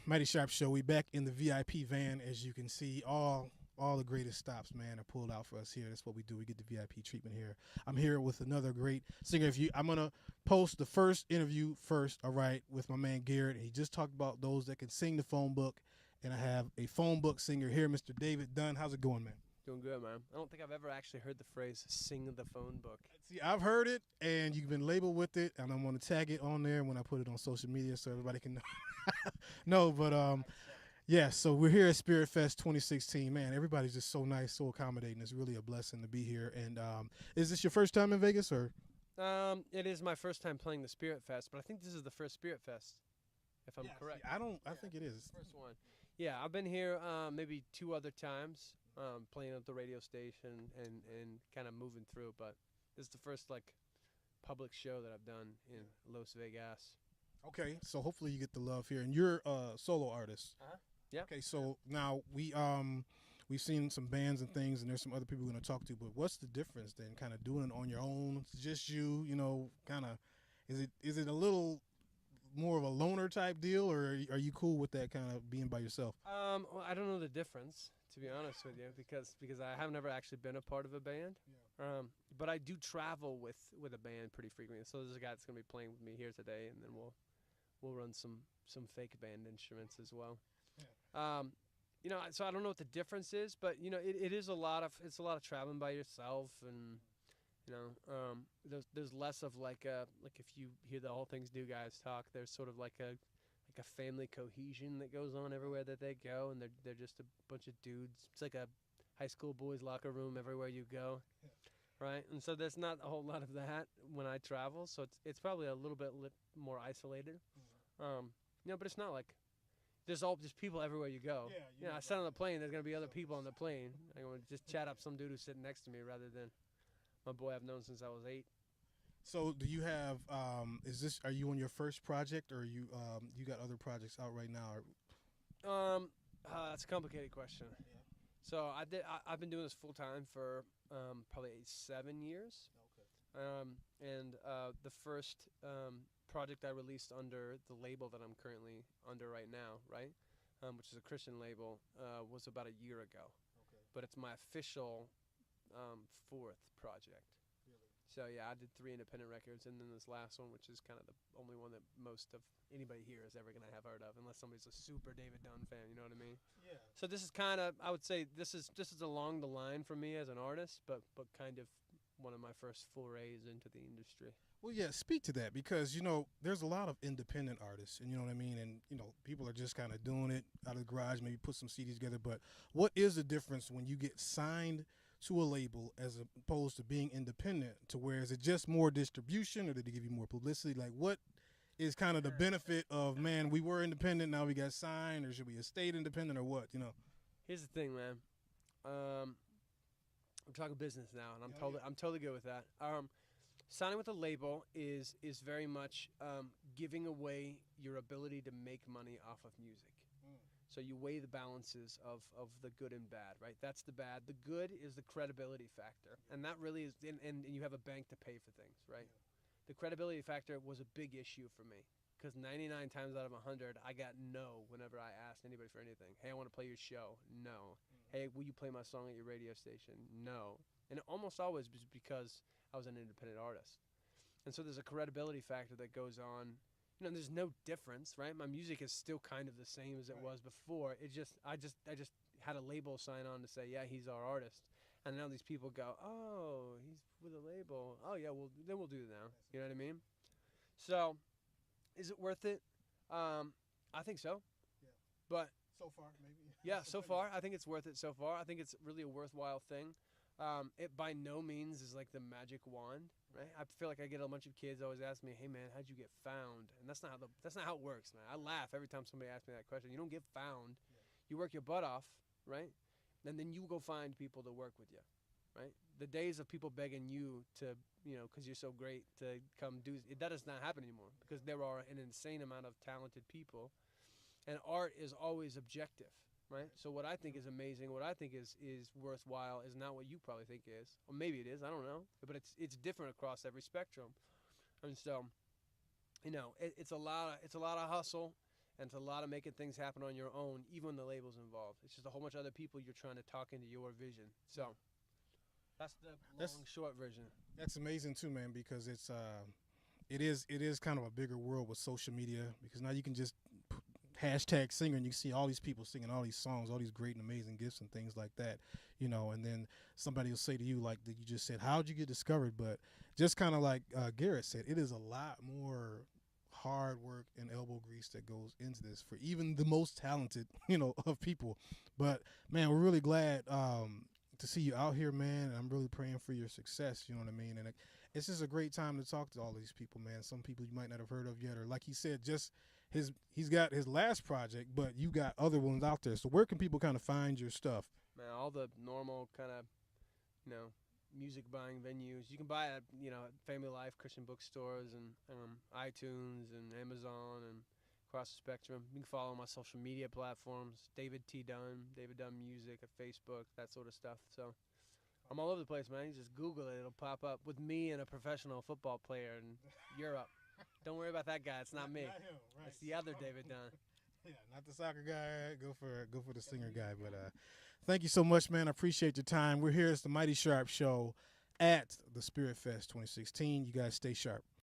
Mighty Sharp Show. We back in the VIP van, as you can see. All the greatest stops, man, are pulled out for us here. That's what we do. We get the VIP treatment here. I'm here with another great singer. I'm gonna post the first interview first, all right, with my man Garrett. He just talked about those that can sing the phone book, and I have a phone book singer here, Mr. David Dunn. How's it going, man? Doing good, man. I don't think I've ever actually heard the phrase "sing the phone book." See, I've heard it, and you've been labeled with it, and I'm gonna tag it on there when I put it on social media so everybody can know. No, but yeah, so we're here at Spirit Fest 2016. Man, everybody's just so nice, so accommodating. It's really a blessing to be here. And is this your first time in Vegas, or? It is my first time playing the Spirit Fest, but I think this is the first Spirit Fest, if I'm correct. See, I think it is. First one. Yeah, I've been here maybe 2 other times, playing at the radio station and kind of moving through, but this is the first like public show that I've done in Las Vegas. Okay, so hopefully you get the love here, and you're a solo artist. Yeah. Okay, so now we've seen some bands and things, and there's some other people we're gonna talk to. But what's the difference then? Kind of doing it on your own, it's just you, kind of. Is it a little more of a loner type deal, or are you cool with that kind of being by yourself? Well, I don't know the difference, to be honest with you, because I have never actually been a part of a band. Yeah. But I do travel with a band pretty frequently. So there's a guy that's gonna be playing with me here today, and then we'll run some fake band instruments as well. Yeah. So I don't know what the difference is, but it is a lot of traveling by yourself, and there's less of like if you hear the All Things New guys talk, there's sort of like a family cohesion that goes on everywhere that they go, and they're just a bunch of dudes. It's like a high school boys locker room everywhere you go, right? And so there's not a whole lot of that when I travel, so it's probably a little bit more isolated. But it's not like there's people everywhere you go. Yeah, I sat on the plane. There's gonna be other people on the plane. I'm gonna just chat up some dude who's sitting next to me rather than my boy I've known since I was 8. So do you have? Are you on your first project, or you got other projects out right now? That's a complicated question. Yeah. So I've been doing this full time for probably 7 years. Okay. And the first project I released under the label that I'm currently under right now, right, which is a Christian label, was about a year ago. Okay. But it's my official 4th project. Really? So yeah, I did 3 independent records, and then this last one, which is kind of the only one that most of anybody here is ever gonna have heard of, unless somebody's a super David Dunn fan. You know what I mean? Yeah. So this is kind of, I would say, this is along the line for me as an artist, but kind of one of my first forays into the industry. Well, yeah, speak to that, because, there's a lot of independent artists, and you know what I mean? And, people are just kind of doing it out of the garage, maybe put some CDs together. But what is the difference when you get signed to a label as opposed to being independent, to where is it just more distribution, or did they give you more publicity? Like, what is kind of the benefit of, man, we were independent, now we got signed, or should we have stayed independent, or what, Here's the thing, man. I'm talking business now, and I'm totally good with that. Signing with a label is very much giving away your ability to make money off of music. So you weigh the balances of the good and bad, right? That's the bad. The good is the credibility factor, and that really is, and you have a bank to pay for things, right? Yeah. The credibility factor was a big issue for me, because 99 times out of 100, I got no whenever I asked anybody for anything. Hey, I want to play your show. No. Hey, will you play my song at your radio station? No. And it almost always was because I was an independent artist. And so there's a credibility factor that goes on. There's no difference, right? My music is still kind of the same as it was before. I just had a label sign on to say, yeah, he's our artist. And now these people go, oh, he's with a label. Oh, yeah, well, then we'll do it now. You know what I mean? So, is it worth it? I think so. Yeah. But so far, maybe. Yeah, so far, I think it's worth it so far. I think it's really a worthwhile thing. It by no means is like the magic wand, right? I feel like I get a bunch of kids always ask me, "Hey man, how'd you get found?" And that's not how it works, man. I laugh every time somebody asks me that question. You don't get found. Yeah. You work your butt off, right? And then you go find people to work with you, right? The days of people begging you to, because you're so great, to come do it, that does not happen anymore, because there are an insane amount of talented people, and art is always objective. Right? So what I think is amazing, what I think is worthwhile, is not what you probably think is. Or maybe it is, I don't know. But it's different across every spectrum. And so, it's a lot of hustle. And it's a lot of making things happen on your own, even when the label's involved. It's just a whole bunch of other people you're trying to talk into your vision. So that's the long, short version. That's amazing too, man, because it is kind of a bigger world with social media, because now you can just hashtag singer and you see all these people singing all these songs, all these great and amazing gifts and things like that, and then somebody will say to you, like that you just said, how'd you get discovered? But just kind of like Garrett said, it is a lot more hard work and elbow grease that goes into this for even the most talented, of people. But man, we're really glad to see you out here, man. And I'm really praying for your success. You know what I mean? And it's just a great time to talk to all these people, man. Some people you might not have heard of yet, or like he said, just he's got his last project, but you got other ones out there. So where can people kind of find your stuff? Man, all the normal kind of, music buying venues. You can buy it, at Family Life, Christian bookstores, and iTunes and Amazon and across the spectrum. You can follow my social media platforms, David T. Dunn, David Dunn Music at Facebook, that sort of stuff. So I'm all over the place, man. You just Google it. It'll pop up with me and a professional football player in Europe. Don't worry about that guy. It's not me. Not him, right. It's the other David Dunn. Yeah, not the soccer guy. Go for the singer guy. But thank you so much, man. I appreciate your time. We're here. It's the Mighty Sharp Show at the Spirit Fest 2016. You guys stay sharp.